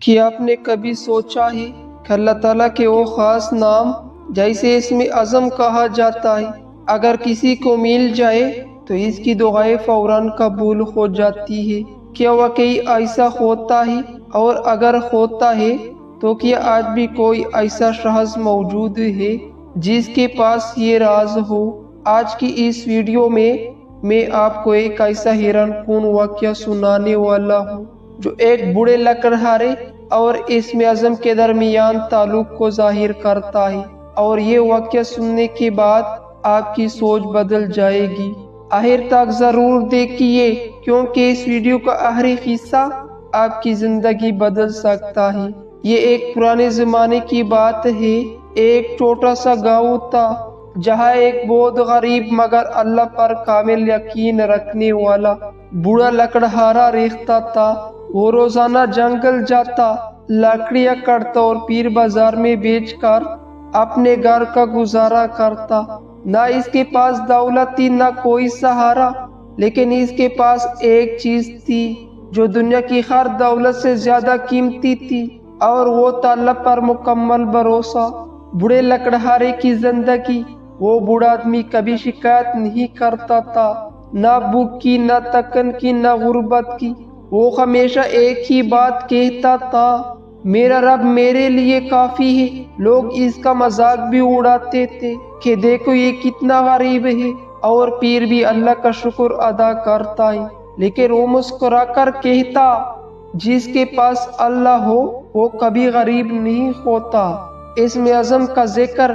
کہ آپ نے کبھی سوچا ہے کہ اللہ تعالیٰ کے وہ خاص نام جیسے اسم اعظم کہا جاتا ہے، اگر کسی کو مل جائے تو اس کی دعائیں فوراً قبول ہو جاتی ہے؟ کیا واقعی ایسا ہوتا ہے؟ اور اگر ہوتا ہے تو کیا آج بھی کوئی ایسا شخص موجود ہے جس کے پاس یہ راز ہو؟ آج کی اس ویڈیو میں آپ کو ایک ایسا حیران کن واقعہ سنانے والا ہوں جو ایک بوڑھے لکڑہارے اور اسم اعظم کے درمیان تعلق کو ظاہر کرتا ہے، اور یہ واقعہ سننے کے بعد آپ کی سوچ بدل جائے گی۔ آخر تک ضرور دیکھیے، کیونکہ اس ویڈیو کا آخری حصہ آپ کی زندگی بدل سکتا ہے۔ یہ ایک پرانے زمانے کی بات ہے۔ ایک چھوٹا سا گاؤں تھا جہاں ایک بہت غریب مگر اللہ پر کامل یقین رکھنے والا بوڑھا لکڑہارا رہتا تھا۔ وہ روزانہ جنگل جاتا، لکڑیاں کاٹتا اور پھر بازار میں بیچ کر اپنے گھر کا گزارا کرتا۔ نہ اس کے پاس دولت تھی، نہ کوئی سہارا، لیکن اس کے پاس ایک چیز تھی جو دنیا کی ہر دولت سے زیادہ قیمتی تھی، اور وہ تھا اللہ پر مکمل بھروسہ۔ بوڑھے لکڑہارے کی زندگی، وہ بوڑھا آدمی کبھی شکایت نہیں کرتا تھا، نہ بھوک کی، نہ تکن کی، نہ غربت کی۔ وہ ہمیشہ ایک ہی بات کہتا تھا، میرا رب میرے لیے کافی ہے۔ لوگ اس کا مذاق بھی اڑاتے تھے کہ دیکھو یہ کتنا غریب ہے، اور پھر بھی اللہ کا شکر ادا کرتا ہے۔ لیکن وہ مسکرا کر کہتا، جس کے پاس اللہ ہو وہ کبھی غریب نہیں ہوتا۔ اسم اعظم کا ذکر۔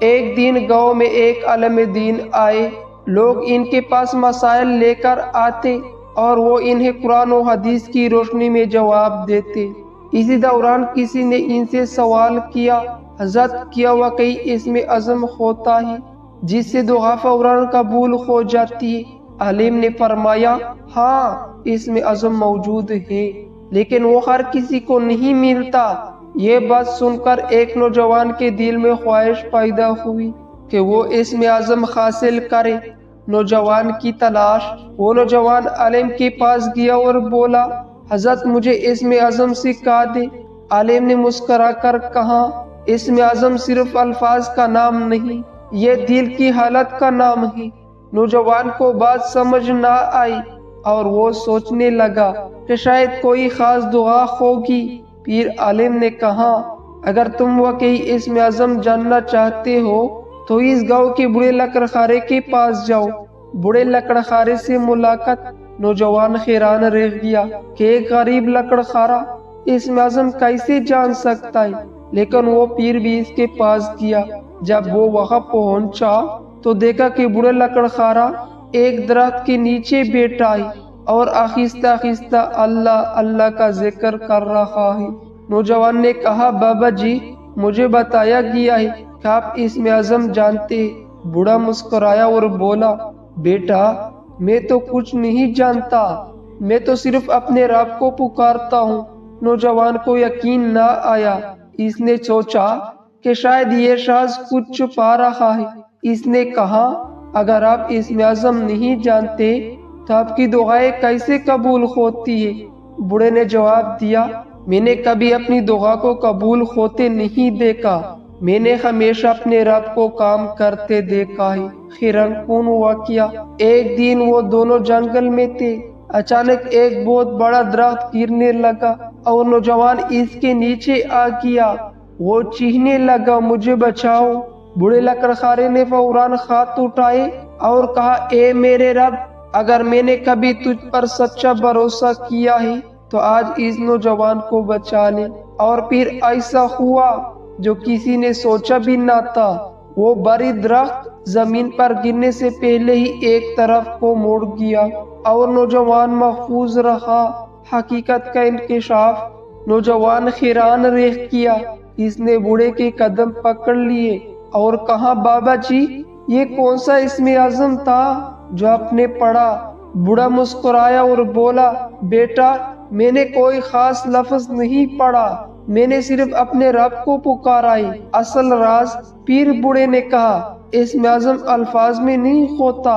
ایک دن گاؤں میں ایک عالم دین آئے۔ لوگ ان کے پاس مسائل لے کر آتے اور وہ انہیں قرآن و حدیث کی روشنی میں جواب دیتے۔ اسی دوران کسی نے ان سے سوال کیا، حضرت کیا واقعی اسم اعظم ہوتا ہے جس سے دعا فوراً قبول ہو جاتی ہے؟ عالم نے فرمایا، ہاں اسم اعظم موجود ہے، لیکن وہ ہر کسی کو نہیں ملتا۔ یہ بات سن کر ایک نوجوان کے دل میں خواہش پیدا ہوئی کہ وہ اسم اعظم حاصل کرے۔ نوجوان کی تلاش۔ وہ نوجوان عالم کے پاس گیا اور بولا، حضرت مجھے اسم اعظم سکھا دے۔ عالم نے مسکرا کر کہا، اسم اعظم صرف الفاظ کا نام نہیں، یہ دل کی حالت کا نام ہے۔ نوجوان کو بات سمجھ نہ آئی اور وہ سوچنے لگا کہ شاید کوئی خاص دعا ہوگی۔ پھر عالم نے کہا، اگر تم واقعی اسم اعظم جاننا چاہتے ہو تو اس گاؤں کے بوڑھے لکڑہارے کے پاس جاؤ۔ بوڑھے لکڑہارے سے ملاقات۔ نوجوان حیران رہ گیا کہ ایک غریب لکڑہارا اسم اعظم کیسے جان سکتا ہے، لیکن وہ پھر بھی اس کے پاس گیا۔ جب وہ وہاں پہنچا تو دیکھا کہ بوڑھا لکڑہارا ایک درخت کے نیچے بیٹھا ہے اور آہستہ آہستہ اللہ اللہ کا ذکر کر رہا ہے۔ نوجوان نے کہا، بابا جی مجھے بتایا گیا ہے کہ آپ اسم اعظم جانتے ہیں۔ بوڑھا مسکرایا اور بولا، بیٹا میں تو کچھ نہیں جانتا، میں تو صرف اپنے رب کو پکارتا ہوں۔ نوجوان کو یقین نہ آیا۔ اس نے سوچا کہ شاید یہ شخص کچھ چھپا رہا ہے۔ اس نے کہا، اگر آپ اسم اعظم نہیں جانتے تو آپ کی دعائیں کیسے قبول ہوتی ہے؟ بوڑھے نے جواب دیا، میں نے کبھی اپنی دعا کو قبول ہوتے نہیں دیکھا، میں نے ہمیشہ اپنے رب کو کام کرتے دیکھا ہے۔ حیران کن واقعہ۔ ایک دن وہ دونوں جنگل میں تھے۔ اچانک ایک بہت بڑا درخت گرنے لگا اور نوجوان اس کے نیچے آ گیا۔ وہ چیخنے لگا، مجھے بچاؤ۔ بوڑھے لکڑہارے نے فوراً ہاتھ اٹھائے اور کہا، اے میرے رب، اگر میں نے کبھی تجھ پر سچا بھروسہ کیا ہے تو آج اس نوجوان کو بچا لے۔ اور پھر ایسا ہوا جو کسی نے سوچا بھی نہ تھا۔ وہ بڑی درخت زمین پر گرنے سے پہلے ہی ایک طرف کو مڑ گیا اور نوجوان محفوظ رہا۔ حقیقت کا انکشاف۔ نوجوان حیران رہ گیا۔ اس نے بوڑھے کے قدم پکڑ لیے اور کہا، بابا جی یہ کون سا اسم اعظم تھا جو آپ نے پڑھا؟ بوڑھا مسکرایا اور بولا، بیٹا میں نے کوئی خاص لفظ نہیں پڑھا، میں نے صرف اپنے رب کو پکارا ہے۔ اصل راز۔ پھر بوڑھے نے کہا، اسم اعظم الفاظ میں نہیں ہوتا،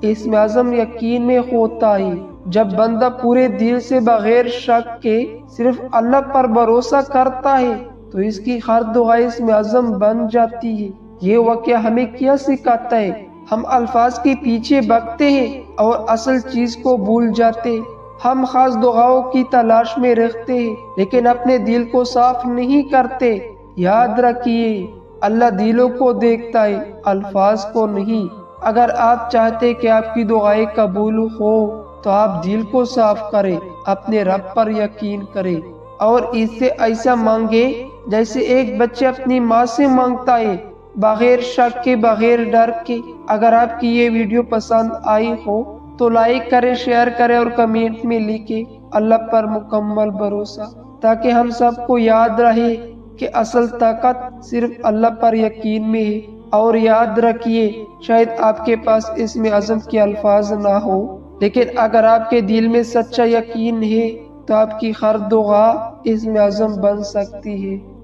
اسم اعظم یقین میں ہوتا ہے۔ جب بندہ پورے دل سے بغیر شک کے صرف اللہ پر بھروسہ کرتا ہے تو اس کی ہر دعا اسم اعظم بن جاتی ہے۔ یہ واقعہ ہمیں کیا سکھاتا ہے؟ ہم الفاظ کے پیچھے بھاگتے ہیں اور اصل چیز کو بھول جاتے ہیں۔ ہم خاص دعاؤں کی تلاش میں رہتے ہیں لیکن اپنے دل کو صاف نہیں کرتے۔ یاد رکھیے، اللہ دلوں کو دیکھتا ہے، الفاظ کو نہیں۔ اگر آپ چاہتے کہ آپ کی دعائیں قبول ہو تو آپ دل کو صاف کریں، اپنے رب پر یقین کریں اور اس سے ایسا مانگے جیسے ایک بچہ اپنی ماں سے مانگتا ہے، بغیر شک کے، بغیر ڈر کے۔ اگر آپ کی یہ ویڈیو پسند آئی ہو تو لائک کریں، شیئر کریں اور کمنٹ میں لکھیں اللہ پر مکمل بھروسہ، تاکہ ہم سب کو یاد رہے کہ اصل طاقت صرف اللہ پر یقین میں ہے۔ اور یاد رکھیے، شاید آپ کے پاس اسم اعظم کے الفاظ نہ ہو، لیکن اگر آپ کے دل میں سچا یقین ہے تو آپ کی ہر دعا اسم اعظم بن سکتی ہے۔